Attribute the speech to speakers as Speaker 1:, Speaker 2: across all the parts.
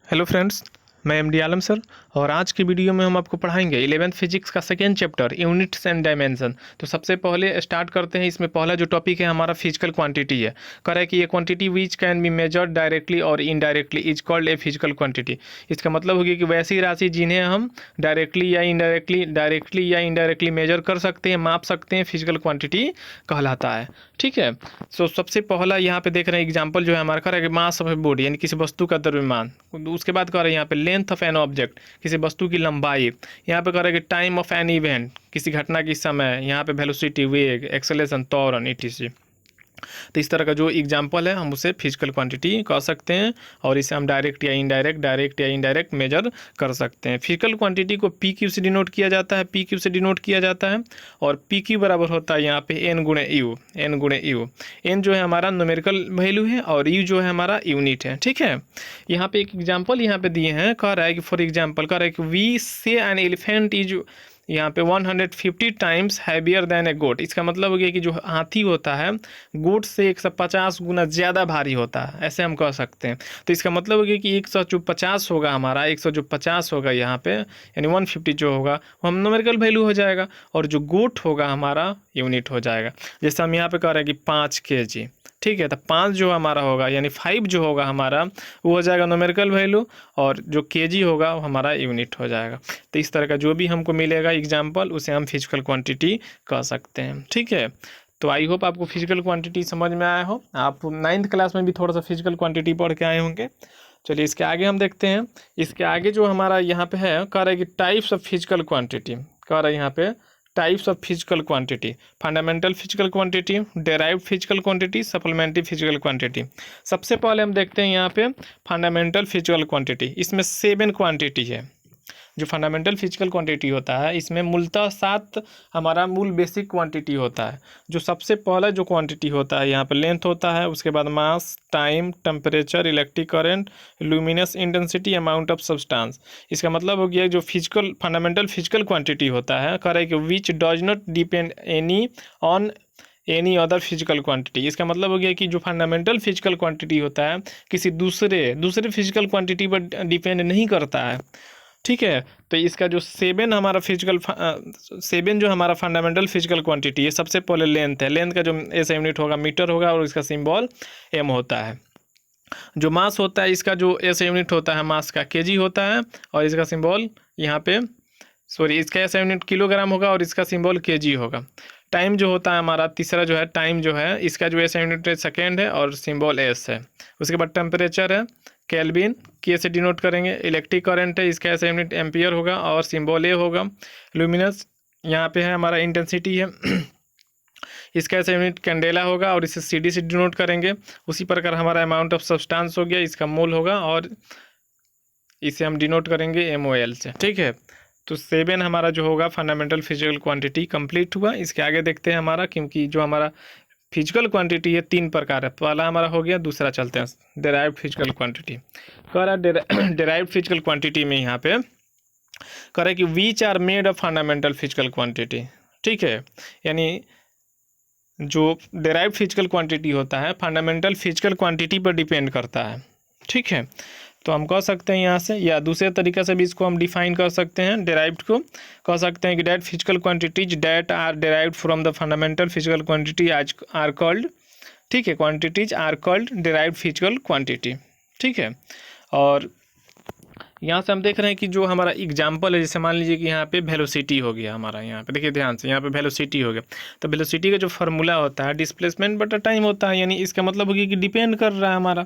Speaker 1: Hello friends, मैं MD आलम sir. और आज की वीडियो में हम आपको पढ़ाएंगे 11th फिजिक्स का second chapter units and dimension. तो सबसे पहले स्टार्ट करते हैं। इसमें पहला जो टॉपिक है हमारा फिजिकल क्वांटिटी है। कह रहा है कि ये quantity which can be measured directly और indirectly is called a physical quantity. इसका मतलब होगी कि वैसी राशि जिन्हें हम डायरेक्टली या इनडायरेक्टली मेजर कर सकते हैं, माप सकते हैं, फिजिकल क्वांटिटी कहलाता है। ठीक है। सो सबसे पहला यहाँ पे देख रहे हैं एग्जांपल जो है हमारा कह रहा है कि मास ऑफ ए बॉडी यानी किसी वस्तु का द्रव्यमान। उसके बाद कह रहा है यहाँ पे लेंथ ऑफ एन ऑब्जेक्ट किसी वस्तु की लंबाई। यहाँ पे कह रहा है कि टाइम ऑफ एन इवेंट किसी घटना की समय। यहाँ पे वेलोसिटी, वेग, एक्सेलेरेशन, त्वरण, etc। तो इस तरह का जो एग्जाम्पल है हम उसे फिजिकल क्वांटिटी कह सकते हैं और इसे हम डायरेक्ट या इनडायरेक्ट मेजर कर सकते हैं। फिजिकल क्वांटिटी को पी क्यू से डिनोट किया जाता है और पी क्यू बराबर होता है यहाँ पे एन गुणे यू। एन जो है हमारा न्यूमेरिकल वैल्यू है और यू जो है हमारा यूनिट है। ठीक है। यहाँ पे एक एग्जाम्पल यहाँ पे दिए हैं। कह रहा है कि फॉर एग्जाम्पल कह रहा है कि वी से एन एलिफेंट इज यहाँ पे 150 टाइम्स हैवियर देन ए गोट। इसका मतलब हो गया कि जो हाथी होता है गोट से 150 गुना ज़्यादा भारी होता है, ऐसे हम कह सकते हैं। तो इसका मतलब हो गया कि 150 होगा हमारा, 150 होगा यहाँ पे, यानी 150 जो होगा वो हम न्यूमेरिकल वैल्यू हो जाएगा और जो गोट होगा हमारा यूनिट हो जाएगा। जैसे हम यहाँ पे कह रहे हैं कि 5 kg। ठीक है। तो 5 जो हमारा होगा यानी 5 जो होगा हमारा वो हो जाएगा न्यूमेरिकल वैल्यू और जो केजी होगा वो हमारा यूनिट हो जाएगा। तो इस तरह का जो भी हमको मिलेगा एग्जाम्पल उसे हम फिजिकल क्वांटिटी कह सकते हैं। ठीक है। तो आई होप आपको फिजिकल क्वांटिटी समझ में आया हो। आप 9th क्लास में भी थोड़ा सा फिजिकल क्वांटिटी पढ़ के आए होंगे। चलिए इसके आगे हम देखते हैं। इसके आगे जो हमारा यहाँ पे है कह रहा है कि टाइप्स ऑफ फिजिकल क्वांटिटी। कह रहा है यहाँ पे types of physical quantity, fundamental physical quantity, derived physical quantity, supplementary physical quantity. सबसे पहले हम देखते हैं यहाँ पे फंडामेंटल फिजिकल क्वांटिटी। इसमें 7 क्वांटिटी है। जो फंडामेंटल फिजिकल क्वांटिटी होता है इसमें मूलतः 7 हमारा मूल बेसिक क्वांटिटी होता है। जो सबसे पहला जो क्वांटिटी होता है यहाँ पर लेंथ होता है, उसके बाद mass, time, temperature, electric current, luminous intensity, amount of substance. इसका मतलब हो गया जो फिजिकल फंडामेंटल फिजिकल क्वांटिटी होता है कह रहा है कि which does not depend any other physical quantity. इसका मतलब हो गया कि जो फंडामेंटल फिजिकल क्वांटिटी होता है किसी दूसरे फिजिकल क्वांटिटी पर डिपेंड नहीं करता है। ठीक है। तो इसका जो 7 जो हमारा फंडामेंटल फिजिकल क्वांटिटी है, सबसे पहले लेंथ है। लेंथ का जो एस यूनिट होगा मीटर होगा और इसका सिंबल एम होता है। जो मास होता है इसका जो एस यूनिट होता है मास का केजी होता है और इसका सिंबल यहाँ पे इसका एस यूनिट किलोग्राम होगा और इसका सिंबल केजी होगा। टाइम जो होता है हमारा तीसरा जो है टाइम जो है इसका जो एस यूनिट सेकेंड है और सिंबल एस है। उसके बाद टेम्परेचर है केल्विन, के से डिनोट करेंगे। इलेक्ट्रिक करंट है इसका ऐसा यूनिट एम्पियर होगा और सिंबल ए होगा। लुमिनस यहाँ पे है हमारा इंटेंसिटी है इसका ऐसा यूनिट कैंडेला होगा और इसे सी डी से डिनोट करेंगे। उसी प्रकार हमारा अमाउंट ऑफ सब्सटेंस हो गया, इसका मोल होगा और इसे हम डिनोट करेंगे MOL से। ठीक है। तो 7 हमारा जो होगा फंडामेंटल फिजिकल क्वांटिटी कंप्लीट हुआ। इसके आगे देखते हैं हमारा, क्योंकि जो हमारा फिजिकल क्वांटिटी है 3 प्रकार है। पहला हमारा हो गया, दूसरा चलते हैं डेराइव्ड फिजिकल क्वांटिटी। कह रहा है डेराइव्ड फिजिकल क्वांटिटी में यहाँ पे कह रहा है कि which are made of fundamental physical quantity. ठीक है। यानी जो डेराइव्ड फिजिकल क्वांटिटी होता है फंडामेंटल फिजिकल क्वांटिटी पर डिपेंड करता है। ठीक है। तो हम कह सकते हैं यहाँ से, या दूसरे तरीके से भी इसको हम डिफाइन कर सकते हैं। डेराइव्ड को कह सकते हैं कि that physical quantities that are derived from the fundamental physical quantity are called. ठीक है। Quantities are called derived physical quantity. ठीक है। और यहाँ से हम देख रहे हैं कि जो हमारा एग्जाम्पल है, जैसे मान लीजिए कि यहाँ पे वेलोसिटी हो गया हमारा। यहाँ पे देखिए ध्यान से, यहाँ पे वेलोसिटी हो गया। तो वेलोसिटी का जो फार्मूला होता है डिस्प्लेसमेंट बटा टाइम होता है। यानी इसका मतलब हो गया कि डिपेंड कर रहा है हमारा।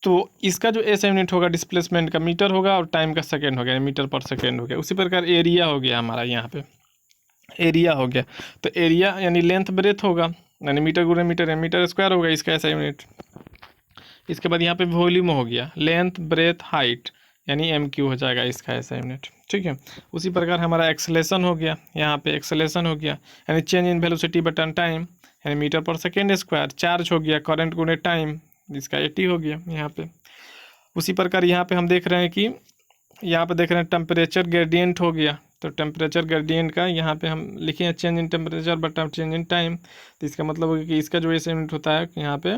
Speaker 1: तो इसका जो एस यूनिट होगा डिस्प्लेसमेंट का मीटर होगा और टाइम का सेकेंड हो गया, मीटर पर सेकेंड हो गया। उसी प्रकार एरिया हो गया हमारा, यहाँ पे एरिया हो गया। तो एरिया यानी लेंथ ब्रेथ होगा, यानी मीटर गुणे मीटर है, मीटर स्क्वायर होगा इसका ऐसा यूनिट। इसके बाद यहाँ पे वॉल्यूम हो गया, लेंथ ब्रेथ हाइट यानी MQ हो जाएगा इसका ऐसा यूनिट। ठीक है। उसी प्रकार हमारा एक्सेलेरेशन हो गया, यहाँ पे एक्सेलेरेशन हो गया यानी change in velocity button time यानी metre per second square. Charge हो गया करंट गुणे टाइम, इसका 80 हो गया यहाँ पे। उसी प्रकार यहाँ पे हम देख रहे हैं कि यहाँ पे देख रहे हैं टेम्परेचर ग्रेडियंट हो गया। तो टेम्परेचर ग्रेडियंट का यहाँ पे हम लिखे हैं चेंज इन टेम्परेचर बटा चेंज इन टाइम। तो इसका मतलब होगा कि इसका जो एस यूनिट होता है यहाँ पे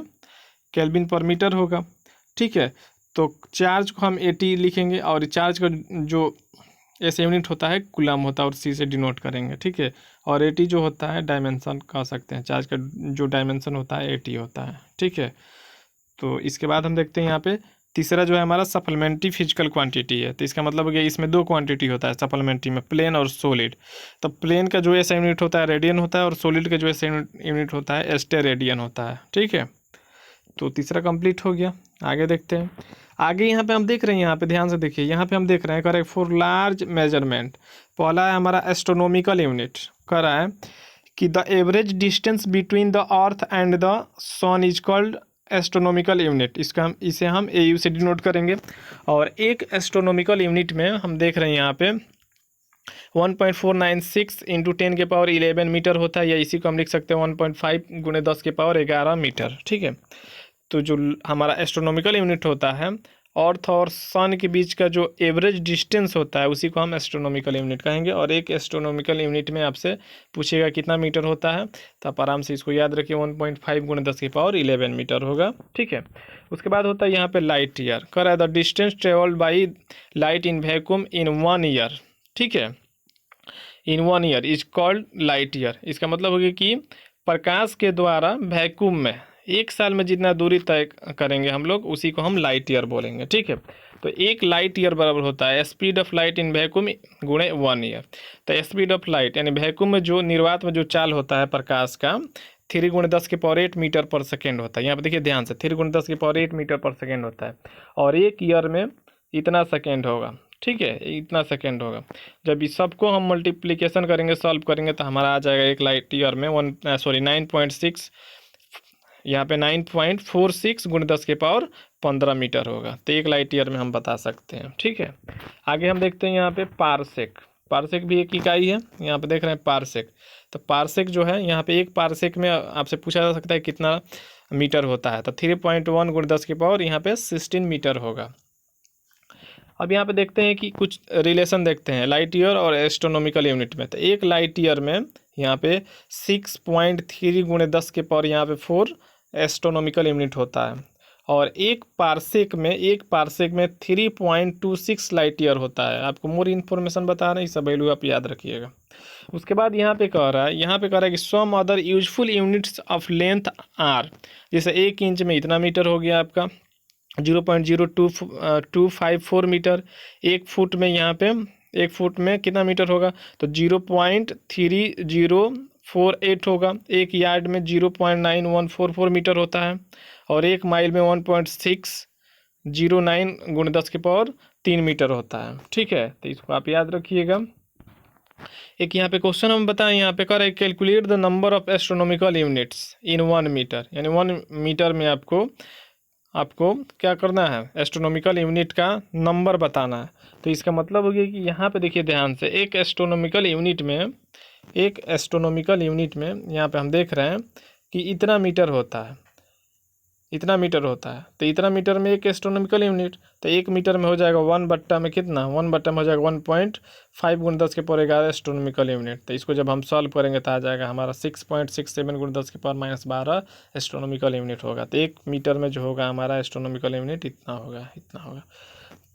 Speaker 1: केल्विन पर मीटर होगा। ठीक है। तो चार्ज को हम AT लिखेंगे और चार्ज का जो ऐसे यूनिट होता है कूलम होता है और C से डिनोट करेंगे, ठीक है। और AT जो होता है डायमेंशन कह सकते हैं, चार्ज का जो डायमेंशन होता है AT होता है, ठीक है। तो इसके बाद हम देखते हैं यहाँ पे तीसरा जो है हमारा सप्लीमेंट्री फिजिकल क्वांटिटी है। तो इसका मतलब हो गया इसमें दो क्वांटिटी होता है सप्लीमेंट्री में, प्लेन और सॉलिड। तो प्लेन का जो ऐसा यूनिट होता है रेडियन होता है और सॉलिड का जो ऐसा यूनिट होता है एस्टेरेडियन होता है, ठीक है। तो तीसरा कंप्लीट हो गया। आगे देखते हैं। आगे यहाँ पे हम देख रहे हैं, यहाँ पे ध्यान से देखिए, यहाँ पे हम देख रहे हैं करेक्ट फॉर लार्ज मेजरमेंट। पहला है हमारा एस्ट्रोनॉमिकल यूनिट, कह रहा है कि the average distance between the earth and the sun is called astronomical unit. इसे हम AU से डिनोट करेंगे। और एक एस्ट्रोनॉमिकल यूनिट में हम देख रहे हैं यहाँ पे 1.496 इंटू 10⁻11 मीटर होता है, या इसी को हम लिख सकते हैं 1.5 × 10⁻11 मीटर, ठीक है। तो जो हमारा एस्ट्रोनॉमिकल यूनिट होता है अर्थ और सन के बीच का जो एवरेज डिस्टेंस होता है उसी को हम एस्ट्रोनॉमिकल यूनिट कहेंगे। और एक एस्ट्रोनॉमिकल यूनिट में आपसे पूछेगा कितना मीटर होता है, तो आप आराम से इसको याद रखिए 1.5 × 10⁻11 मीटर होगा, ठीक है। उसके बाद होता है यहाँ पे लाइट ईयर, कह रहा है the distance travelled by light in vacuum in 1 year, ठीक है, इन 1 year is called light year. इसका मतलब होगा कि प्रकाश के द्वारा वैक्यूम में 1 साल में जितना दूरी तय करेंगे हम लोग उसी को हम लाइट ईयर बोलेंगे, ठीक है। तो एक लाइट ईयर बराबर होता है speed of light in vacuum गुणे 1 ईयर। तो स्पीड ऑफ लाइट यानी वैक्यूम में जो निर्वात में जो चाल होता है प्रकाश का 3 × 10⁸ मीटर पर सेकेंड होता है। यहाँ पे देखिए ध्यान से 3 × 10⁸ मीटर पर सेकेंड होता है, और एक ईयर में इतना सेकेंड होगा, ठीक है, इतना सेकेंड होगा। जब इस सबको हम मल्टीप्लिकेशन करेंगे सॉल्व करेंगे तो हमारा आ जाएगा एक लाइट ईयर में 9.6, यहाँ पे 9.46 × 10⁻15 मीटर होगा। तो एक लाइट ईयर में हम बता सकते हैं, ठीक है। आगे हम देखते हैं यहाँ पे पारसेक। पारसेक भी एक इकाई है, यहाँ पे देख रहे हैं पारसेक। तो पारसेक जो है यहाँ पे एक पारसेक में आपसे पूछा जा सकता है कितना मीटर होता है, तो 3.1 × 10⁻, यहाँ पे 16 मीटर होगा। अब यहाँ पे देखते हैं कि कुछ रिलेशन देखते हैं लाइट ईयर और एस्ट्रोनॉमिकल यूनिट में। तो एक लाइट ईयर में यहाँ पे 6.3 × 10⁻, यहाँ पे 4 एस्ट्रोनॉमिकल यूनिट होता है, और एक पारसेक में 3.26 लाइट ईयर होता है। आपको मोर इन्फॉर्मेशन बता रहे हैं, सब वैल्यू आप याद रखिएगा। उसके बाद यहाँ पे कह रहा है कि some other useful units of length are, जैसे 1 इंच में इतना मीटर हो गया आपका 0.0254 मीटर। 1 फुट में यहाँ पे 1 फुट में कितना मीटर होगा, तो 0.3048 होगा। 1 यार्ड में 0.9144 मीटर होता है, और 1 माइल में 1.609 × 10⁻3 मीटर होता है, ठीक है। तो इसको आप याद रखिएगा। एक यहाँ पे क्वेश्चन हम बताएं, यहाँ पे कर calculate the number of astronomical units in 1 metre, यानी 1 मीटर में आपको क्या करना है, एस्ट्रोनॉमिकल यूनिट का नंबर बताना है। तो इसका मतलब हो गया कि यहाँ पे देखिए ध्यान से एक एस्ट्रोनॉमिकल यूनिट में यहाँ पे हम देख रहे हैं कि इतना मीटर होता है, तो इतना मीटर में एक एस्ट्रोनॉमिकल यूनिट। तो 1 मीटर में हो जाएगा 1/, में कितना 1/, में हो जाएगा 1.5 × 10⁻11 एस्ट्रोनॉमिकल यूनिट। तो इसको जब हम सॉल्व करेंगे तो आ जाएगा हमारा 6.67 × 10⁻−12 एस्ट्रोनॉमिकल यूनिट होगा। तो 1 मीटर में जो होगा हमारा एस्ट्रोनॉमिकल यूनिट इतना होगा।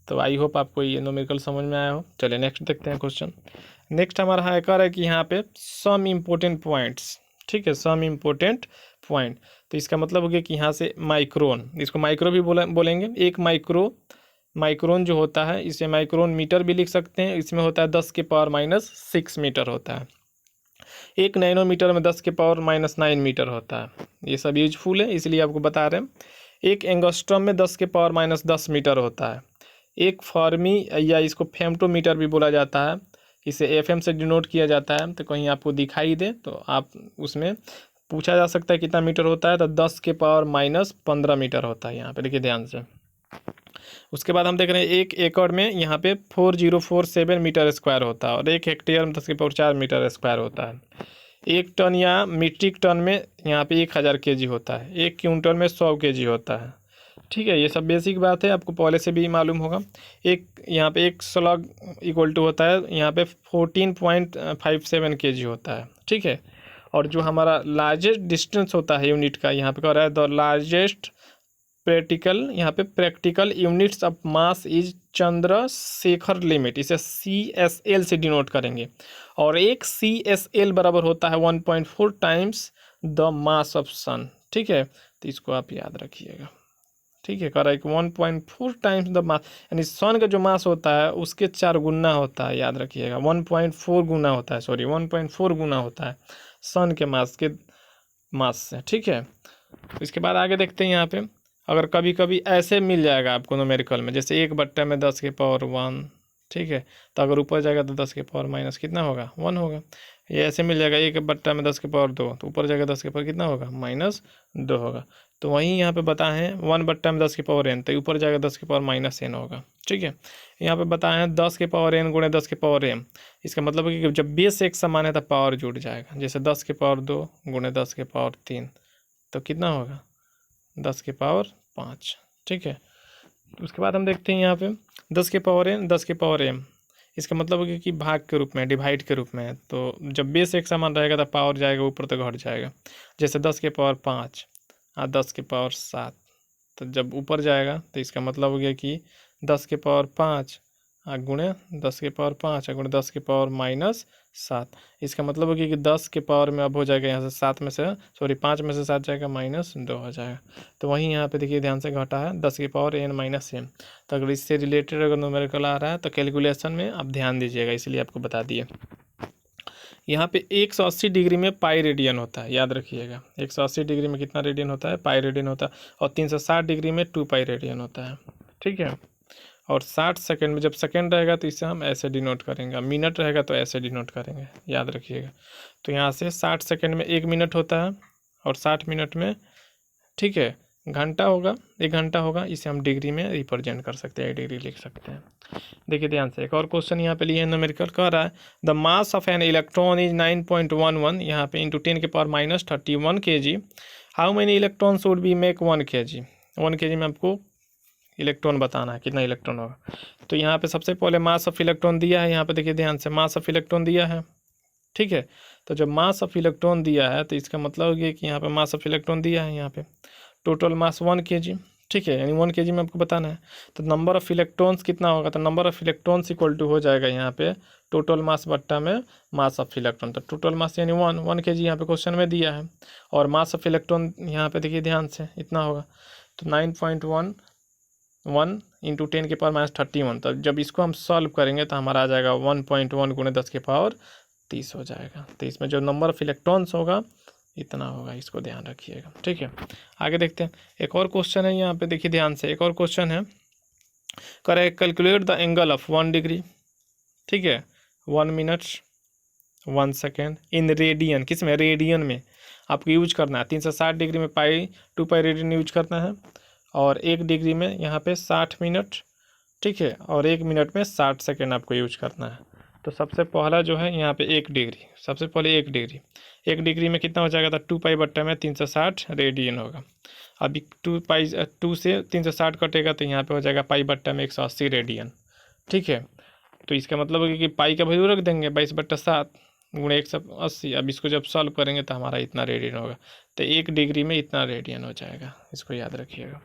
Speaker 1: तो आई होप आपको ये न्यूमेरिकल समझ में आया हो। चलिए नेक्स्ट देखते हैं क्वेश्चन। नेक्स्ट हमारा हैकर है कि यहाँ पे सम इम्पोर्टेंट पॉइंट्स, ठीक है, सम इम्पोर्टेंट पॉइंट। तो इसका मतलब हो गया कि यहाँ से माइक्रोन, इसको माइक्रो भी बोलेंगे। एक माइक्रोन जो होता है इसे माइक्रोन मीटर भी लिख सकते हैं। इसमें होता है 10⁻⁻6 मीटर होता है। 1 नैनोमीटर में 10⁻⁻9 मीटर होता है। ये सब यूजफुल है इसलिए आपको बता रहे हैं। 1 एंगस्ट्रम में 10⁻10 मीटर होता है। एक फर्मी या इसको फेम्टोमीटर भी बोला जाता है, इसे FM से डिनोट किया जाता है। तो कहीं आपको दिखाई दे तो आप उसमें पूछा जा सकता है कितना मीटर होता है, तो 10⁻−15 मीटर होता है। यहाँ पे देखिए ध्यान से। उसके बाद हम देख रहे हैं 1 एकड़ में यहाँ पे 4047 मीटर स्क्वायर होता है, और 1 हेक्टेयर में 10⁻4 मीटर स्क्वायर होता है। 1 टन या मीट्रिक टन में यहाँ पे 1000 kg होता है। 1 क्विंटल में 100 kg होता है, ठीक है। ये सब बेसिक बात है, आपको पहले से भी मालूम होगा। यहाँ पे 1 स्लग इक्वल टू होता है यहाँ पे 14.57 kg होता है, ठीक है। और जो हमारा लार्जेस्ट डिस्टेंस होता है यूनिट का, यहाँ पे कह रहा है द लार्जेस्ट प्रैक्टिकल, यहाँ पे practical units of mass is Chandrashekhar limit, इसे CSL से डिनोट करेंगे। और एक CSL बराबर होता है 1.4 टाइम्स द मास ऑफ सन। ठीक है, तो इसको आप याद रखिएगा। ठीक है, करेक्ट, 1.4 टाइम्स द मास, यानी सन का जो मास होता है उसके 4 गुना होता है, याद रखिएगा। 1.4 गुना होता है, सॉरी 1.4 गुना होता है सन के मास से। ठीक है, इसके बाद आगे देखते हैं। यहाँ पे अगर कभी कभी ऐसे मिल जाएगा आपको न्यूमेरिकल में, जैसे 1/10⁻1, ठीक है, तो अगर ऊपर जाएगा तो 10⁻- कितना होगा, 1 होगा। ये ऐसे मिल जाएगा 1/10⁻2, तो ऊपर जाएगा 10 कितना होगा, -2 होगा। तो वहीं यहाँ पे बताए हैं 1/10⁻n, तो ऊपर जाएगा 10⁻−n होगा। ठीक है, यहाँ पे बताए हैं 10⁻n गुणे 10⁻m, इसका मतलब है कि जब बेस एक समान है तो पावर जुड़ जाएगा। जैसे 10⁻2 गुणे 10⁻3, तो कितना होगा, 10⁻5। ठीक है, उसके बाद हम देखते हैं यहाँ पे 10⁻n 10⁻m, इसका मतलब है कि भाग के रूप में, डिवाइड के रूप में है। तो जब बेस एक समान रहेगा तो पावर जाएगा ऊपर तो घट जाएगा। जैसे 10⁻5 और 10⁻7, तो जब ऊपर जाएगा तो इसका मतलब हो गया कि 10⁻5 गुणे 10⁻5 गुणे 10⁻−7, इसका मतलब हो गया कि 10 के पावर में अब हो जाएगा यहाँ से 7 में से, सॉरी 5 में से 7 जाएगा, -2 हो जाएगा। तो वहीं यहाँ पे देखिए ध्यान से घटा है 10⁻n-m। तो अगर इससे रिलेटेड अगर न्यूमेरिकल आ रहा है तो कैलकुलेशन में आप ध्यान दीजिएगा, इसलिए आपको बता दिए। यहाँ पे 180 डिग्री में पाई रेडियन होता है, याद रखिएगा। 180 डिग्री में कितना रेडियन होता है, पाई रेडियन होता है। और 360 डिग्री में 2 पाई रेडियन होता है। ठीक है, और 60 सेकंड में, जब सेकंड रहेगा तो इसे हम ऐसे डिनोट करेंगे, मिनट रहेगा तो ऐसे डिनोट करेंगे, याद रखिएगा। तो यहाँ से 60 सेकंड में 1 मिनट होता है, और 60 मिनट में, ठीक है, घंटा होगा, 1 घंटा होगा। इसे हम डिग्री में रिप्रेजेंट कर सकते हैं, डिग्री लिख सकते हैं। देखिए ध्यान से, एक और क्वेश्चन यहाँ पे लिए न्यूमेरिकल कह रहा है the mass of an electron is 9.11, यहाँ पे into 10⁻31 kg। How many electrons would be make 1 kg। 1 kg में आपको इलेक्ट्रॉन बताना है, कितना इलेक्ट्रॉन होगा। तो यहाँ पे सबसे पहले मास ऑफ इलेक्ट्रॉन दिया है, यहाँ पे देखिए ध्यान से, मास ऑफ इलेक्ट्रॉन दिया है। ठीक है, तो जब मास ऑफ इलेक्ट्रॉन दिया है तो इसका मतलब हो गया कि यहाँ पे मास ऑफ इलेक्ट्रॉन दिया है, यहाँ पे टोटल मास 1 kg। ठीक है, यानी 1 kg में आपको बताना है। तो नंबर ऑफ इलेक्ट्रॉन्स कितना होगा, तो number of electrons equal to हो जाएगा यहाँ पे टोटल मास बट्टा में मास ऑफ इलेक्ट्रॉन। तो टोटल मास यानी 1 kg यहाँ पे क्वेश्चन में दिया है, और मास ऑफ इलेक्ट्रॉन यहाँ पे देखिए ध्यान से इतना होगा। तो 9.11 इंटू 10⁻31। तो जब इसको हम सॉल्व करेंगे तो हमारा आ जाएगा 1.1 गुणे 10⁻30 हो जाएगा। तो इसमें जो नंबर ऑफ इलेक्ट्रॉन्स होगा इतना होगा, इसको ध्यान रखिएगा। ठीक है, आगे देखते हैं। एक और क्वेश्चन है यहाँ पे, देखिए ध्यान से, एक और क्वेश्चन है, correct, calculate the angle of 1 degree. ठीक है, 1 मिनट 1 सेकेंड इन रेडियन, किस में, रेडियन में आपको यूज करना है। 360 डिग्री में 2 पाई रेडियन यूज करना है, और 1 डिग्री में यहाँ पे 60 मिनट। ठीक है, और 1 मिनट में 60 सेकेंड आपको यूज करना है। तो सबसे पहला जो है यहाँ पे 1 डिग्री, सबसे पहले 1 डिग्री में कितना हो जाएगा, तो 2 पाई बट्टा में 360 रेडियन होगा। अभी 2 से 360 कटेगा तो यहाँ पे हो जाएगा पाई बट्टा में 180 रेडियन। ठीक है, तो इसका मतलब है कि पाई का वैल्यू रख देंगे 22/7 गुणे 180। अब इसको जब सॉल्व करेंगे तो हमारा इतना रेडियन होगा। तो 1 डिग्री में इतना रेडियन हो जाएगा, इसको याद रखिएगा।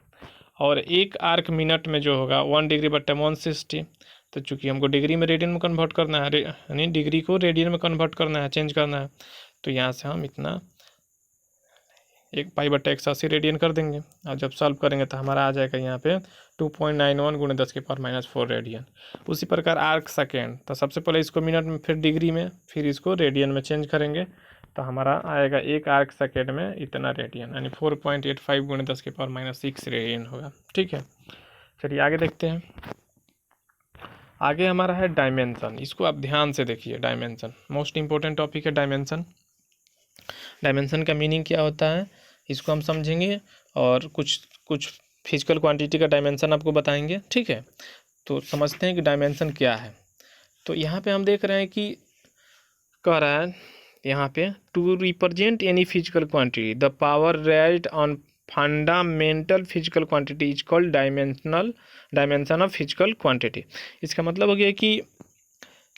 Speaker 1: और 1 आर्क मिनट में जो होगा 1 डिग्री बट्टा 160। तो चूंकि हमको डिग्री में रेडियन में कन्वर्ट करना है, यानी डिग्री को रेडियन में कन्वर्ट करना है, चेंज करना है, तो यहाँ से हम इतना 1 पाई बट्टा 180 रेडियन कर देंगे। और जब सॉल्व करेंगे तो हमारा आ जाएगा यहाँ पे 2.91 गुणे 10⁻⁴ रेडियन। उसी प्रकार आर्क सेकेंड, तो सबसे पहले इसको मिनट में, फिर डिग्री में, फिर इसको रेडियन में चेंज करेंगे, तो हमारा आएगा 1 आर्क सेकेंड में इतना रेडियन, यानी 4.85 गुणे 10⁻�6 रेडियन होगा। ठीक है, चलिए आगे देखते हैं। आगे हमारा है डायमेंशन, इसको आप ध्यान से देखिए। डायमेंशन मोस्ट इंपॉर्टेंट टॉपिक है, डायमेंशन। डायमेंशन का मीनिंग क्या होता है इसको हम समझेंगे, और कुछ फिजिकल क्वांटिटी का डायमेंशन आपको बताएंगे। ठीक है, तो समझते हैं कि डायमेंशन क्या है। तो यहाँ पे हम देख रहे हैं कि कह रहा है यहाँ पे, to represent any physical quantity the power raised on fundamental physical quantity is called dimension of physical quantity. इसका मतलब हो गया कि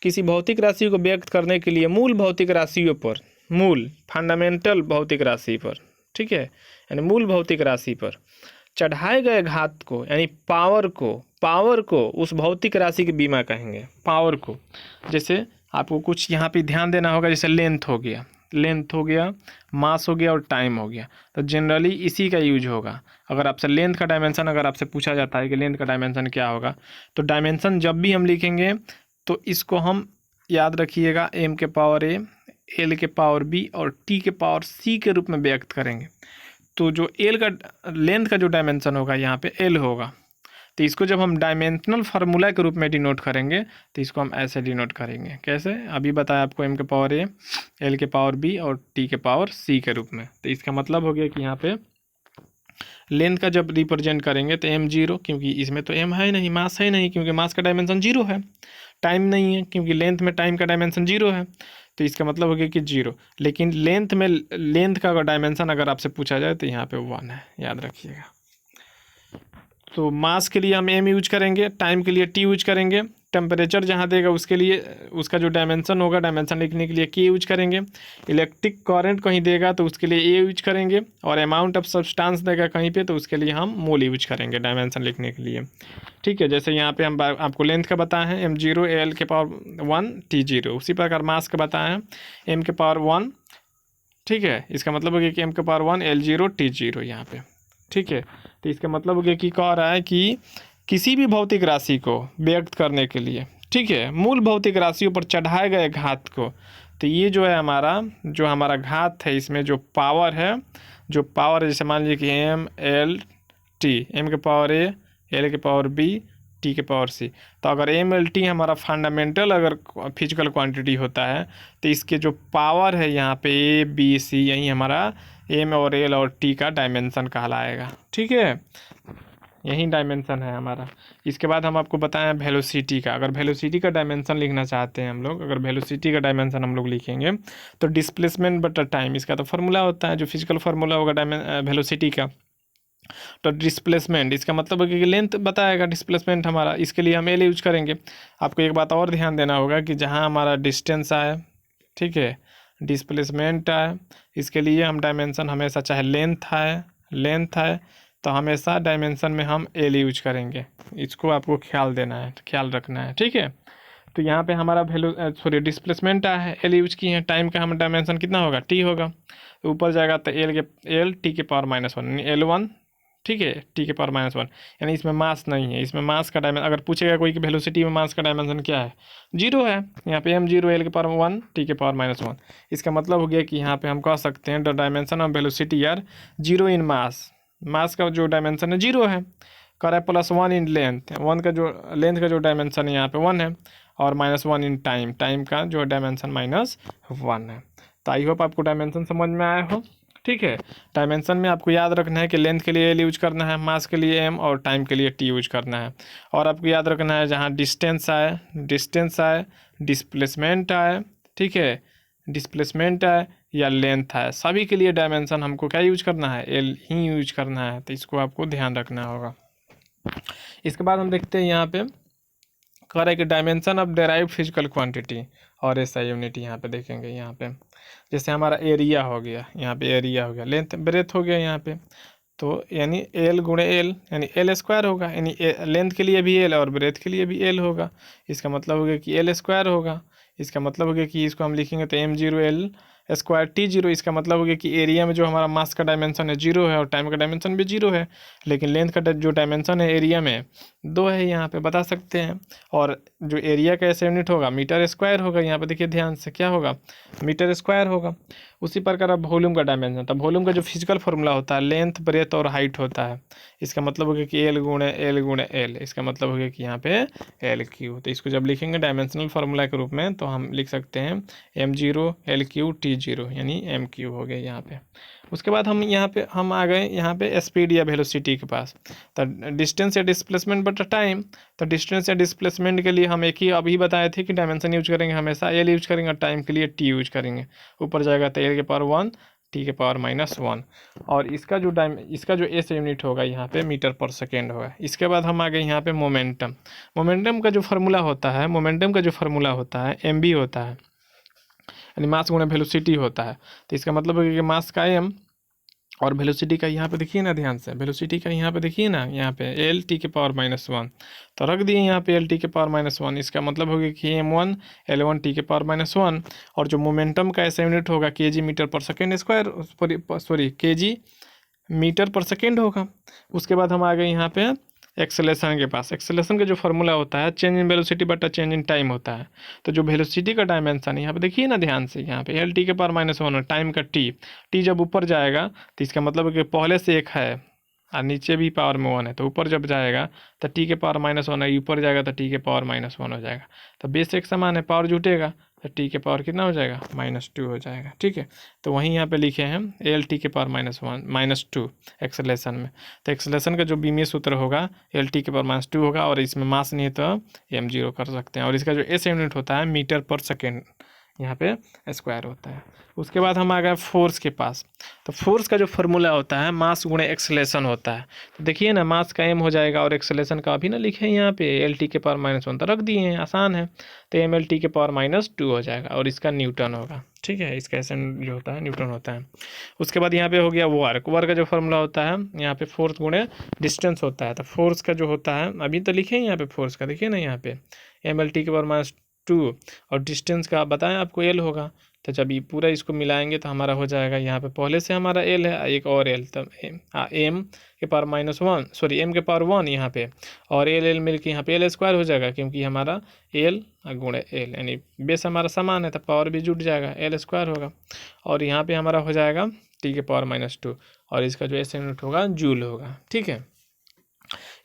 Speaker 1: किसी भौतिक राशि को व्यक्त करने के लिए मूल भौतिक राशियों पर, मूल फंडामेंटल भौतिक राशि पर, ठीक है, यानी मूल भौतिक राशि पर चढ़ाए गए घात को यानी पावर को उस भौतिक राशि की बीमा कहेंगे, पावर को। जैसे आपको कुछ यहाँ पे ध्यान देना होगा, जैसे लेंथ हो गया, मास हो गया और टाइम हो गया, तो जनरली इसी का यूज होगा। अगर आपसे लेंथ का डायमेंशन अगर आपसे पूछा जाता है कि लेंथ का डायमेंशन क्या होगा, तो डायमेंशन जब भी हम लिखेंगे तो इसको हम याद रखिएगा m के पावर a, l के पावर b और t के पावर c के रूप में व्यक्त करेंगे। तो जो l का लेंथ का जो डायमेंशन होगा यहाँ पे l होगा, तो इसको जब हम डायमेंशनल फार्मूला के रूप में डिनोट करेंगे तो इसको हम ऐसे डिनोट करेंगे। कैसे? अभी बताया आपको, m के पावर a, l के पावर b और t के पावर c के रूप में। तो इसका मतलब हो गया कि यहाँ पे लेंथ का जब रिप्रेजेंट करेंगे तो m0, क्योंकि इसमें तो m है नहीं, मास है नहीं, क्योंकि मास का डायमेंशन 0 है। टाइम नहीं है, क्योंकि लेंथ में टाइम का डायमेंशन 0 है, तो इसका मतलब हो गया कि 0। लेकिन लेंथ का अगर डायमेंशन अगर आपसे पूछा जाए तो यहाँ पे 1 है, याद रखिएगा। तो मास के लिए हम m यूज करेंगे, टाइम के लिए t यूज करेंगे, टेम्परेचर जहाँ देगा उसके लिए उसका जो डायमेंशन होगा, डायमेंशन लिखने के लिए k यूज करेंगे, इलेक्ट्रिक करंट कहीं देगा तो उसके लिए a यूज करेंगे, और अमाउंट ऑफ सब्सटेंस देगा कहीं पे तो उसके लिए हम मोल यूज करेंगे डायमेंशन लिखने के लिए। ठीक है, जैसे यहाँ पे हम आपको लेंथ का बताए हैं m0 l के पावर 1 t0, उसी प्रकार मास का बताए हैं m के पावर 1। ठीक है, इसका मतलब हो गया कि m के पावर 1 l0 t0 यहाँ पे। ठीक है, तो इसका मतलब हो गया कि कह रहा है कि किसी भी भौतिक राशि को व्यक्त करने के लिए, ठीक है, मूल भौतिक राशियों पर चढ़ाए गए घात को, तो ये जो है हमारा घात है, इसमें जो पावर है, जैसे मान लीजिए कि m l t, m के पावर a, l के पावर b, t के पावर c। तो अगर m l t हमारा फंडामेंटल अगर फिजिकल क्वांटिटी होता है तो इसके जो पावर है यहाँ पे a b c, यही हमारा m और l और t का डायमेंशन कहलाएगा। ठीक है, यही डायमेंशन है हमारा। इसके बाद हम आपको बताएं वेलोसिटी का। अगर वेलोसिटी का डायमेंशन लिखना चाहते हैं हम लोग, अगर वेलोसिटी का डायमेंशन हम लोग लिखेंगे तो डिस्प्लेसमेंट बटा टाइम, इसका तो फार्मूला होता है, जो फिजिकल फार्मूला होगा वेलोसिटी का। तो डिस्प्लेसमेंट, इसका मतलब है कि लेंथ बताएगा डिस्प्लेसमेंट हमारा, इसके लिए हम एल यूज करेंगे। आपको एक बात और ध्यान देना होगा कि जहाँ हमारा डिस्टेंस आए, ठीक है, डिस्प्लेसमेंट आए, इसके लिए हम डायमेंशन हमेशा, चाहे लेंथ है तो हमेशा डायमेंशन में हम एल यूज करेंगे। इसको आपको ख्याल रखना है। ठीक है, तो यहाँ पे हमारा डिस्प्लेसमेंट आया है, एल यूज किए हैं, टाइम का हम डायमेंशन कितना होगा, टी होगा, तो ऊपर जाएगा तो एल टी के पावर -1 L1, ठीक है, टी के पावर -1, यानी इसमें मास नहीं है। इसमें मास का डायमेंशन अगर पूछेगा कोई कि वेलोसिटी में मास का डायमेंशन क्या है, 0 है। यहाँ पे m0 l के पावर 1 टी के पावर -1, इसका मतलब हो गया कि यहाँ पे हम कह सकते हैं the dimension of velocity are 0 in mass का जो डायमेंशन है 0 है, करा +1 इन लेंथ, लेंथ का जो डायमेंशन है यहाँ पे 1 है, और -1 इन टाइम का जो डायमेंशन -1 है। तो आई होप आपको डायमेंशन समझ में आया हो। ठीक है, डायमेंशन में आपको याद रखना है कि लेंथ के लिए एल यूज करना है, मास के लिए एम और टाइम के लिए टी यूज करना है। और आपको याद रखना है जहाँ डिस्टेंस आए, डिस्प्लेसमेंट आए, ठीक है, डिस्प्लेसमेंट आए या लेंथ आए, सभी के लिए डायमेंशन हमको क्या यूज करना है, एल ही यूज करना है। तो इसको आपको ध्यान रखना होगा। इसके बाद हम देखते हैं यहाँ पे कह रहा है कि dimension of derived physical quantity और एसआई यूनिट यहाँ पे देखेंगे। यहाँ पे जैसे हमारा एरिया हो गया, यहाँ पे एरिया हो गया, लेंथ ब्रेथ हो गया यहाँ पे, तो यानी एल गुणे एल यानी एल स्क्वायर होगा, यानी लेंथ के लिए भी एल और ब्रेथ के लिए भी एल होगा। इसका मतलब हो गया कि एल स्क्वायर होगा। इसका मतलब हो गया कि इसको हम लिखेंगे तो m0 l स्क्वायर t0। इसका मतलब हो गया कि एरिया में जो हमारा मास का डायमेंशन है 0 है और टाइम का डायमेंशन भी 0 है, लेकिन लेंथ का जो डायमेंशन है एरिया में 2 है, यहाँ पे बता सकते हैं। और जो एरिया का ऐसे यूनिट होगा मीटर स्क्वायर होगा, यहाँ पे देखिए ध्यान से क्या होगा, मीटर स्क्वायर होगा। उसी प्रकार अब वॉल्यूम का डायमेंशन था, वॉल्यूम का जो फिजिकल फॉर्मूला होता है लेंथ ब्रेथ और हाइट होता है। इसका मतलब हो गया कि एल गुणे एल, इसका मतलब हो गया कि यहाँ पे एल क्यू। तो इसको जब लिखेंगे डायमेंशनल फार्मूला के रूप में तो हम लिख सकते हैं m0 l3 t0 यानी एम क्यू हो गया यहाँ पे। उसके बाद हम आ गए यहाँ पे स्पीड या वेलोसिटी के पास। तो डिस्टेंस या डिस्प्लेसमेंट बटा टाइम, तो डिस्टेंस या डिस्प्लेसमेंट के लिए हम एक ही अभी बताए थे कि डायमेंशन यूज करेंगे हमेशा एल यूज करेंगे और टाइम के लिए टी यूज करेंगे। ऊपर जाएगा तो एल के पावर 1 टी के पावर -1, और इसका जो एस यूनिट होगा यहाँ पे मीटर पर सेकेंड होगा। इसके बाद हम आ गए यहाँ पे मोमेंटम का जो फार्मूला होता है एम बी होता है, यानी मास गुणा वेलोसिटी होता है। तो इसका मतलब है कि मास का एम और वेलोसिटी का यहाँ पे देखिए ना ध्यान से, वेलोसिटी का यहाँ पे देखिए ना, यहाँ पे एल टी के पावर -1 तो रख दिए यहाँ पे एल टी के पावर -1। इसका मतलब हो गया कि m1 L1 टी के पावर -1। और जो मोमेंटम का ऐसा यूनिट होगा kg metre per second square, sorry kg metre per second होगा। उसके बाद हम आ गए यहाँ पे एक्सेलेरेशन के पास। एक्सेलेरेशन का जो फॉर्मूला होता है चेंज इन वेलोसिटी बटा चेंज इन टाइम होता है। तो जो वेलोसिटी का डायमेंशन है यहाँ पे देखिए ना ध्यान से, यहाँ पे एल टी के पावर -1 और टाइम का टी जब ऊपर जाएगा तो इसका मतलब है कि पहले से एक है और नीचे भी पावर में 1 है, तो ऊपर जब जाएगा तो टी के पावर -1 है, ऊपर जाएगा तो टी के पावर -1 हो जाएगा। तो बेस एक समान है, पावर जुटेगा तो टी के पावर कितना हो जाएगा -2 हो जाएगा। ठीक है, तो वहीं यहाँ पे लिखे हैं एल टी के पावर -2 एक्सेलेरेशन में। तो एक्सेलेरेशन का जो बीमीय सूत्र होगा एल टी के पावर -2 होगा, और इसमें मास नहीं है तो m0 कर सकते हैं। और इसका जो एस यूनिट होता है मीटर पर सेकेंड, यहाँ पे स्क्वायर होता है। उसके बाद हम आ गए फोर्स के पास। तो फोर्स का जो फार्मूला होता है मास गुणे एक्सेलेरेशन होता है। तो देखिए ना, मास का m हो जाएगा और एक्सेलेरेशन का अभी ना लिखे हैं यहाँ पे एल टी के पावर -1 तो रख दिए हैं, आसान है। तो एम एल टी के पावर -2 हो जाएगा और इसका न्यूटन होगा। ठीक है, इसका ऐसे जो होता है न्यूटन होता है। उसके बाद यहाँ पे हो गया वर्क। वर्क का जो फार्मूला होता है यहाँ पे फोर्स गुणे डिस्टेंस होता है। तो फोर्स का जो होता है अभी तो लिखे हैं यहाँ पे फोर्स का, देखिए ना यहाँ पे एम एल टी के पावर -2 और डिस्टेंस का बताएं आपको एल होगा। तो जब ये पूरा इसको मिलाएंगे तो हमारा हो जाएगा, यहाँ पे पहले से हमारा एल है एक और एल, तब एम के पावर -1 सॉरी एम के पावर 1 यहाँ पे, और एल एल मिल के यहाँ पे एल स्क्वायर हो जाएगा, क्योंकि हमारा एल गुणे एल यानी बेस हमारा समान है तो पावर भी जुट जाएगा, एल स्क्वायर होगा। और यहाँ पे हमारा हो जाएगा टी के पावर -2 और इसका जो एस यूनिट होगा जूल होगा। ठीक है,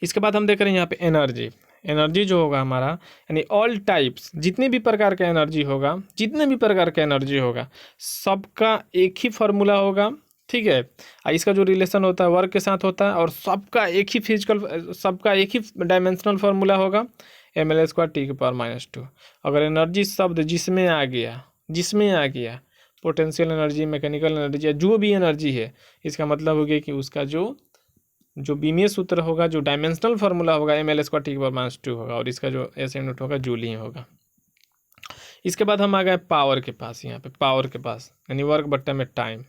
Speaker 1: इसके बाद हम देख रहे हैं यहाँ पे एनर्जी। एनर्जी जो होगा हमारा यानी ऑल टाइप्स, जितने भी प्रकार का एनर्जी होगा, जितने भी प्रकार का एनर्जी होगा सबका एक ही फार्मूला होगा। ठीक है, इसका जो रिलेशन होता है वर्क के साथ होता है, और सबका एक ही सबका एक ही डायमेंशनल फार्मूला होगा ml² टी के पावर -2। अगर एनर्जी शब्द जिसमें आ गया पोटेंशियल एनर्जी, मैकेनिकल एनर्जी या जो भी एनर्जी है, इसका मतलब हो गया कि उसका जो बीमीय सूत्र होगा, जो डायमेंशनल फार्मूला होगा ml² टी के पावर -2 होगा, और इसका जो एस यूनिट होगा जूल ही होगा। इसके बाद हम आ गए पावर के पास। यहाँ पे पावर के पास यानी वर्क बट्टा में टाइम।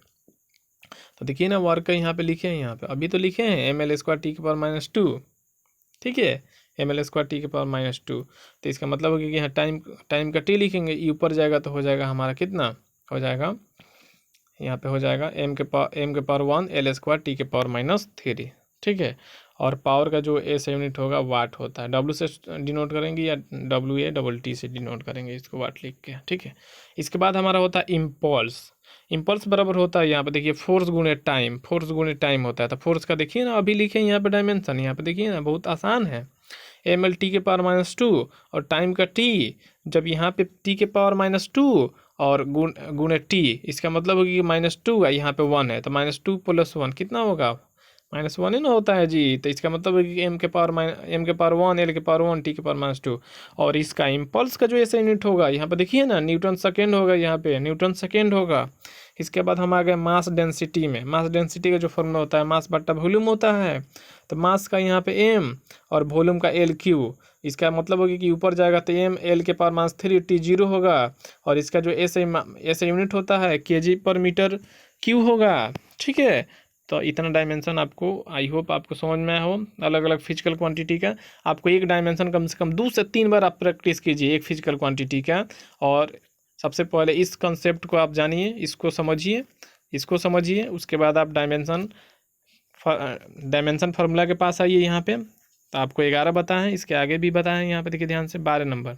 Speaker 1: तो देखिए ना, वर्क का यहाँ पे लिखे हैं, यहाँ पे अभी तो लिखे हैं ml² टी के पावर -2। ठीक है, ml² टी के पावर -2। तो इसका मतलब होगा कि यहाँ टाइम का टी लिखेंगे, ये ऊपर जाएगा तो हो जाएगा हमारा कितना हो जाएगा, यहाँ पे हो जाएगा m के पावर 1 l² टी के पावर -3। ठीक है, और पावर का जो एस यूनिट होगा वाट होता है, डब्ल्यू से डिनोट करेंगे या WA से डिनोट करेंगे इसको वाट लिख के। ठीक है, इसके बाद हमारा होता है इम्पल्स। इम्पल्स बराबर होता है यहाँ पे देखिए फोर्स गुणे टाइम, फोर्स गुणे टाइम होता है। तो फोर्स का देखिए ना, अभी लिखे यहाँ पे डायमेंशन, यहाँ पे देखिए ना बहुत आसान है, ml टी के पावर -2 और टाइम का टी, जब यहाँ पे टी के पावर -2 और गुणे टी, इसका मतलब होगा कि -2 है, यहाँ पे 1 है तो -2 + 1 कितना होगा -1 ही ना होता है जी। तो इसका मतलब है कि m के पावर 1 l के पावर 1 टी के पावर -2। और इसका इम्पल्स का जो ऐसा यूनिट होगा यहाँ पे देखिए ना न्यूटन सेकेंड होगा, यहाँ पे न्यूटन सेकेंड होगा। इसके बाद हम आ गए मास डेंसिटी में। मास डेंसिटी का जो फॉर्मूला होता है मास बट्टा वॉल्यूम होता है। तो मास का यहाँ पे m और वॉल्यूम का LQ, इसका मतलब होगा कि ऊपर जाएगा तो m l के पावर -3 t 0 होगा, और इसका जो ऐसे यूनिट होता है kg/m³ होगा। ठीक है, तो इतना डायमेंशन आपको, आई होप आपको समझ में आया हो अलग अलग फिजिकल क्वांटिटी का। आपको एक डायमेंशन कम से कम 2 से 3 बार आप प्रैक्टिस कीजिए एक फिजिकल क्वांटिटी का। और सबसे पहले इस कंसेप्ट को आप जानिए, इसको समझिए, उसके बाद आप डायमेंशन फार्मूला के पास आइए। यहाँ पे तो आपको 11 बताएं, इसके आगे भी बताएं। यहाँ पे देखिए ध्यान से 12 नंबर,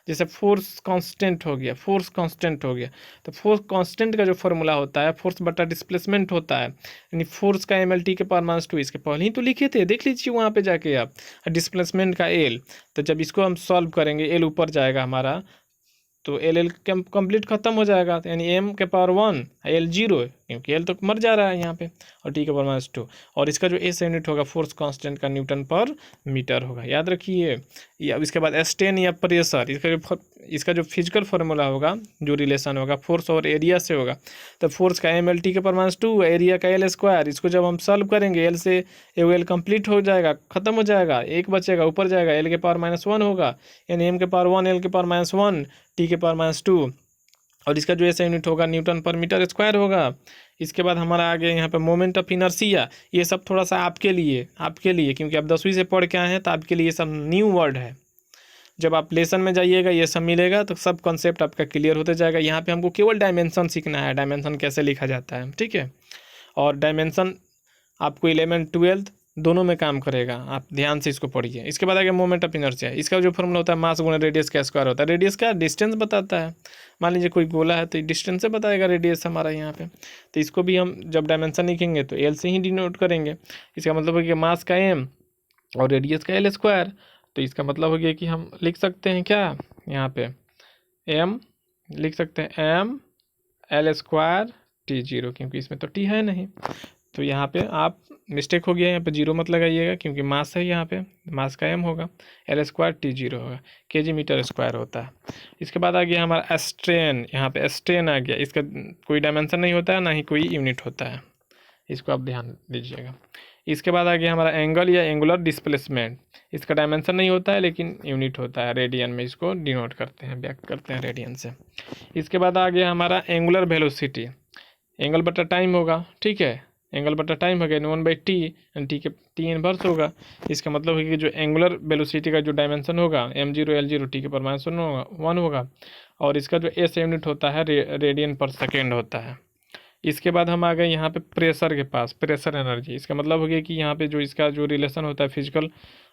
Speaker 1: जैसे फोर्स कांस्टेंट हो गया। तो फोर्स कांस्टेंट का जो फार्मूला होता है फोर्स बटा डिस्प्लेसमेंट होता है, यानी फोर्स का ml टी के पावर -2, इसके पहले ही तो लिखे थे, देख लीजिए वहाँ पे जाके आप। डिस्प्लेसमेंट का l, तो जब इसको हम सॉल्व करेंगे l ऊपर जाएगा हमारा, तो एल कंप्लीट खत्म हो जाएगा, तो यानी m के पावर 1 l 0, क्योंकि l तो मर जा रहा है यहाँ पे, और t के पावर -2। और इसका जो एस यूनिट होगा फोर्स कांस्टेंट का न्यूटन पर मीटर होगा, याद रखिए। अब इसके बाद स्ट्रेन या प्रेशर, इसका जो फिजिकल फार्मूला होगा, जो रिलेशन होगा फोर्स और एरिया से होगा। तो फोर्स का ml टी के पावर -2, एरिया का l², इसको जब हम सॉल्व करेंगे l से l कंप्लीट हो जाएगा, खत्म हो जाएगा, एक बचेगा, ऊपर जाएगा l के पावर -1 होगा, यानी m के पावर 1 l के पावर -1 टी के पावर -2, और इसका जो ऐसा यूनिट होगा न्यूटन पर मीटर स्क्वायर होगा। इसके बाद हमारा आ गया यहाँ पे मोमेंट ऑफ इनर्शिया। ये सब थोड़ा सा आपके लिए क्योंकि आप 10वीं से पढ़ के आए हैं तो आपके लिए सब न्यू वर्ड है। जब आप लेसन में जाइएगा ये सब मिलेगा तो सब कॉन्सेप्ट आपका क्लियर होते जाएगा। यहाँ पे हमको केवल डायमेंशन सीखना है, डायमेंशन कैसे लिखा जाता है, ठीक है। और डायमेंशन आपको 11th 12th दोनों में काम करेगा, आप ध्यान से इसको पढ़िए। इसके बाद आ गया मोमेंट ऑफ इनर्शिया। इसका जो फॉर्मूला होता है मास गुणा रेडियस का स्क्वायर होता है। रेडियस का डिस्टेंस बताता है, मान लीजिए कोई गोला है तो डिस्टेंस से बताएगा रेडियस हमारा यहाँ पे। तो इसको भी हम जब डायमेंशन लिखेंगे तो एल से ही डिनोट करेंगे। इसका मतलब है कि मास का एम और रेडियस का एल स्क्वायर। तो इसका मतलब हो गया कि हम लिख सकते हैं क्या, यहाँ पे एम लिख सकते हैं M L square T zero, क्योंकि इसमें तो टी है नहीं। तो यहाँ पे आप मिस्टेक हो गया, यहाँ पे जीरो मत लगाइएगा क्योंकि मास है, यहाँ पे मास का एम होगा, एल स्क्वायर टी जीरो होगा, केजी मीटर स्क्वायर होता है। इसके बाद आ गया हमारा स्ट्रेन। यहाँ पे स्ट्रेन आ गया, इसका कोई डायमेंशन नहीं होता है, ना ही कोई यूनिट होता है, इसको आप ध्यान दीजिएगा। इसके बाद आ गया हमारा एंगल या एंगुलर डिस्प्लेसमेंट। इसका डायमेंशन नहीं होता है लेकिन यूनिट होता है, रेडियन में इसको डिनोट करते हैं, व्यक्त करते हैं रेडियन से। इसके बाद आ गया हमारा एंगुलर वेलोसिटी। एंगल बटा टाइम होगा, ठीक है, एंगल बटा टाइम हो गया 1/t, टी के टी इनवर्स होगा। इसका मतलब है कि जो एंगुलर वेलोसिटी का जो डायमेंशन होगा m0 l0 टी के पर माइनस 1 होगा, और इसका जो एस यूनिट होता है रेडियन पर सेकेंड होता है। इसके बाद हम आ गए यहाँ पे प्रेशर के पास, प्रेशर एनर्जी। इसका मतलब हो गया कि यहाँ पे जो इसका जो रिलेशन होता है, फिजिकल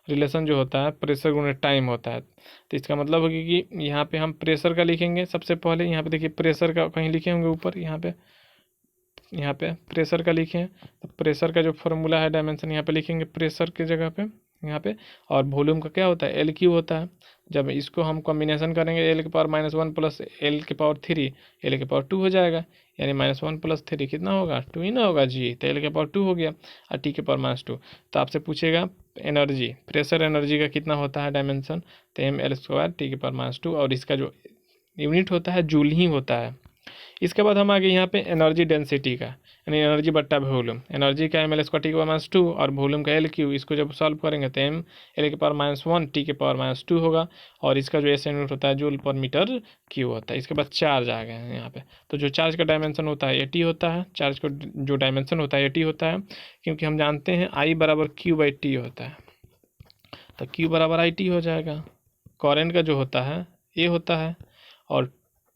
Speaker 1: रिलेशन जो होता है, प्रेशर गुणा टाइम होता है। तो इसका मतलब हो गया कि यहाँ पे हम प्रेशर का लिखेंगे सबसे पहले। यहाँ पे देखिए प्रेशर का कहीं लिखे होंगे ऊपर, यहाँ पे प्रेशर का लिखें तो प्रेशर का जो फॉर्मूला है डायमेंशन यहाँ पे लिखेंगे प्रेशर की जगह पे यहाँ पे। और वॉल्यूम का क्या होता है, एल क्यू होता है। जब इसको हम कॉम्बिनेशन करेंगे एल के पावर -1 प्लस एल के पावर 3 एल के पावर 2 हो जाएगा, यानी -1 + 3 कितना होगा, 2 ही ना होगा जी। तो एल के पावर 2 हो गया और टी के पावर -2। तो आपसे पूछेगा एनर्जी, प्रेशर एनर्जी का कितना होता है डायमेंशन, तो ml² टी के पावर -2, और इसका जो यूनिट होता है जूल ही होता है। इसके बाद हम आ गए यहाँ पे एनर्जी डेंसिटी का, यानी एनर्जी बट्टा वॉल्यूम। एनर्जी का ml² टी के पावर -2 और वॉल्यूम का एल क्यू। इसको जब सॉल्व करेंगे तो m एल के पावर -1 टी के पावर -2 होगा, और इसका जो एस यूनिट होता है जूल पर मीटर क्यू होता है। इसके बाद चार्ज आ गए हैं यहाँ पे। तो जो चार्ज का डायमेंशन होता है 80 होता है, चार्ज का जो डायमेंशन होता है 80 होता है, क्योंकि हम जानते हैं I = Q/T होता है। तो Q = IT हो जाएगा। करेंट का जो होता है ए होता है, और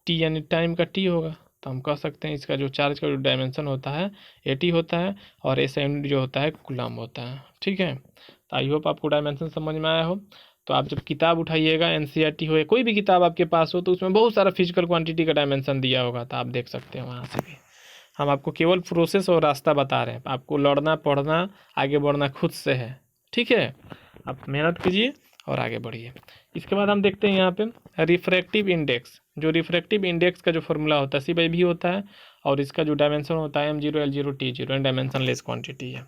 Speaker 1: टी यानी टाइम का टी होगा। तो हम कह सकते हैं इसका जो चार्ज का जो डायमेंशन होता है 80 होता है, और एस यूनिट जो होता है कूलम होता है, ठीक है। तो आई होप आपको डायमेंशन समझ में आया हो। तो आप जब किताब उठाइएगा, एनसीईआरटी हो या कोई भी किताब आपके पास हो, तो उसमें बहुत सारा फिजिकल क्वांटिटी का डायमेंशन दिया होगा, तो आप देख सकते हैं वहाँ से भी। हम आपको केवल प्रोसेस और रास्ता बता रहे हैं, आपको लड़ना पढ़ना आगे बढ़ना खुद से है, ठीक है। आप मेहनत कीजिए और आगे बढ़िए। इसके बाद हम देखते हैं यहाँ पे रिफ्रैक्टिव इंडेक्स। जो रिफ्रैक्टिव इंडेक्स का जो फॉर्मूला होता है C/V होता है, और इसका जो डायमेंशन होता है m0 l0 t0, dimension less quantity है।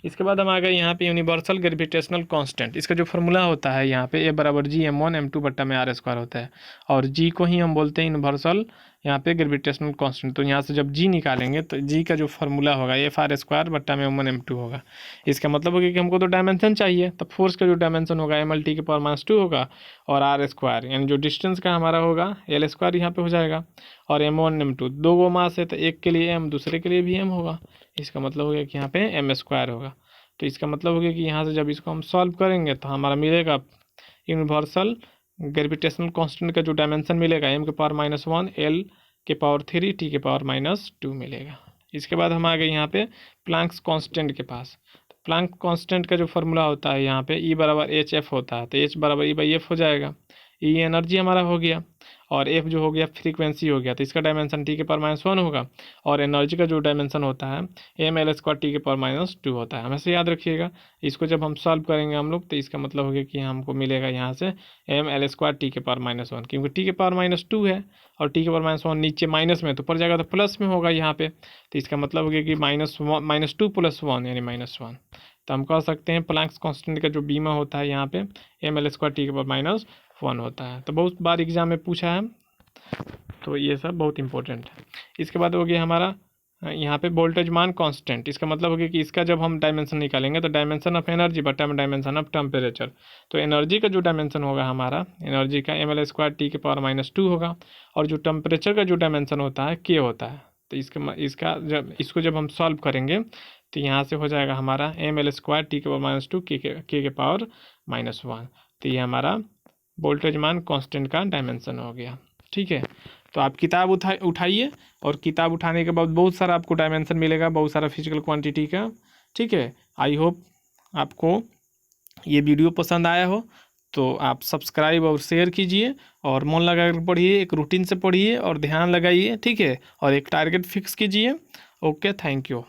Speaker 1: इसके बाद हम आ गए यहाँ पे यूनिवर्सल ग्रेविटेशनल कांस्टेंट। इसका जो फॉर्मूला होता है यहाँ पे A = G m1 m2 बट्टा में r² होता है, और G को ही हम बोलते हैं यूनिवर्सल यहाँ पे ग्रेविटेशनल कांस्टेंट। तो यहाँ से जब G निकालेंगे तो G का जो फॉर्मूला होगा Fr² बट्टा में m1 m2 होगा। इसका मतलब होगा कि हमको तो डायमेंशन चाहिए, तो फोर्स का जो डायमेंशन होगा ml t के पावर -2 होगा, और r², यानी जो डिस्टेंस का हमारा होगा l² यहाँ पे हो जाएगा, और m1 m2 दो गो मास है तो एक के लिए m दूसरे के लिए भी m होगा। इसका मतलब हो गया कि यहाँ पे m² होगा। तो इसका मतलब हो गया कि यहाँ से जब इसको हम सॉल्व करेंगे तो हमारा मिलेगा यूनिवर्सल ग्रेविटेशनल कांस्टेंट का जो डायमेंशन मिलेगा m के पावर -1 l के पावर 3 t के पावर -2 मिलेगा। इसके बाद हम आ गए यहाँ पे प्लैंक्स कांस्टेंट के पास। तो प्लैंक कांस्टेंट का जो फॉर्मूला होता है यहाँ पे E = hf होता है, तो h = E/f हो जाएगा। E एनर्जी हमारा हो गया, और f जो हो गया फ्रीक्वेंसी हो गया, तो इसका डायमेंशन t के पावर -1 होगा, और एनर्जी का जो डायमेंशन होता है ml² t के पावर -2 होता है। हमेशा याद रखिएगा, इसको जब हम सॉल्व करेंगे हम लोग, तो इसका मतलब हो गया कि हमको मिलेगा यहाँ से ml² t के पावर -1, क्योंकि t के पावर -2 है और t के पावर -1 नीचे माइनस में, तो ऊपर जाएगा तो प्लस में होगा यहाँ पे। तो इसका मतलब हो गया कि -2 + 1 यानी -1। तो हम कह सकते हैं प्लैंक्स कांस्टेंट का जो बीमा होता है यहाँ पे ml² t के पावर -1 होता है। तो बहुत बार एग्जाम में पूछा है, तो ये सब बहुत इंपॉर्टेंट है। इसके बाद हो गया हमारा यहाँ पे वोल्टेज मान कांस्टेंट। इसका मतलब हो गया कि इसका जब हम डायमेंशन निकालेंगे तो डायमेंशन ऑफ एनर्जी बटा में डायमेंशन ऑफ टेम्परेचर। तो एनर्जी का जो डायमेंशन होगा हमारा, एनर्जी का ml² t के पावर -2 होगा, और जो टेम्परेचर का जो डायमेंशन होता है k होता है, तो इसका जब हम सॉल्व करेंगे तो यहाँ से हो जाएगा हमारा ml² t⁻² k⁻1। तो ये हमारा वोल्टेज मान कांस्टेंट का डायमेंशन हो गया। ठीक है, तो आप किताब उठाइए, और किताब उठाने के बाद बहुत सारा आपको डायमेंशन मिलेगा, बहुत सारा फिजिकल क्वांटिटी का। ठीक है, आई होप आपको ये वीडियो पसंद आया हो, तो आप सब्सक्राइब और शेयर कीजिए, और मन लगा कर पढ़िए, एक रूटीन से पढ़िए और ध्यान लगाइए। ठीक है, और एक टारगेट फिक्स कीजिए। Okay, thank you.